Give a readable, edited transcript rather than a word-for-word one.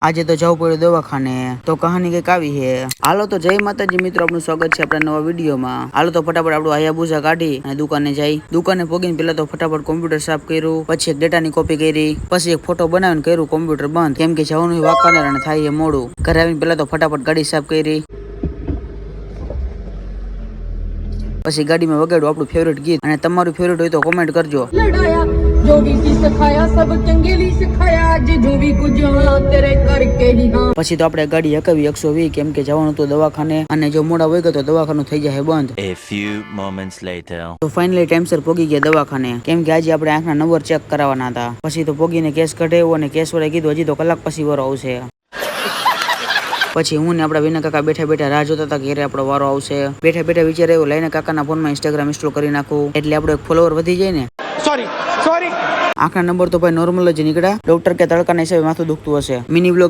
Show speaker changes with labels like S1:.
S1: આજે તો જવું પડ્યું દવાખાને, તો કહાની કઈક આવી હે। હાલો તો જય માતાજી મિત્રો, આપનું સ્વાગત છે આપણા નવા વિડીયોમાં। હાલો તો ફટાફટ આપણું હાયાબુસા કાઢી અને દુકાને જાય। દુકાને પોગીને પેલા તો ફટાફટ કોમ્પ્યુટર સાફ કર્યું, પછી એક ડેટાની કોપી કરી, પછી એક ફોટો બનાવીને કર્યું કોમ્પ્યુટર બંધ, કેમ કે જવાનું વાંકાનેર અને થાય મોડું। ઘરે આવીને પેલા તો ફટાફટ ગાડી સાફ કરી, પછી ગાડીમાં વગાડ્યું આપણું ફેવરેટ ગીત, અને તમારું ફેવરેટ હોય તો કોમેન્ટ કરજો।
S2: जो भी सिखाया सब चंगेली सिखाया जे जो भी कुछ तेरे करके ही हाँ।
S1: પછી તો આપણે ગાડી હકાવી 120, કેમ કે જવાનું હતું દવાખાને, અને જો મોડા હોય ગયો તો દવાખાનું થઈ જાય બંધ।
S3: A few moments later.
S1: તો ફાઇનલી ટાઈમસર પોગી ગયા દવાખાને, કેમ કે આજે આપણે આંખના નંબર ચેક કરાવવાના હતા। પછી તો પોગીને કેસ કઢાવ્યો, અને કેસ વાળાએ કીધું હજી તો કલાક પછી વારો આવશે। પછી હું ને આપડા વિના કાકા બેઠા બેઠા રાહ જોતા હતા કે ક્યારે આપણો વારો આવશે। બેઠા બેઠા વિચાર આવ્યો, લઈને કાકાના ફોનમાં ઇન્સ્ટાગ્રામ ઇન્સ્ટોલ કરી નાખું, એટલે આપણો એક ફોલોવર વધી જાય ને।
S4: સોરી
S1: આંખના નંબર તો ભાઈ નોર્મલ જ નીકળ્યા। ડોક્ટર કે તડકાના હિસાબે માથું દુખતું હશે। Mini blog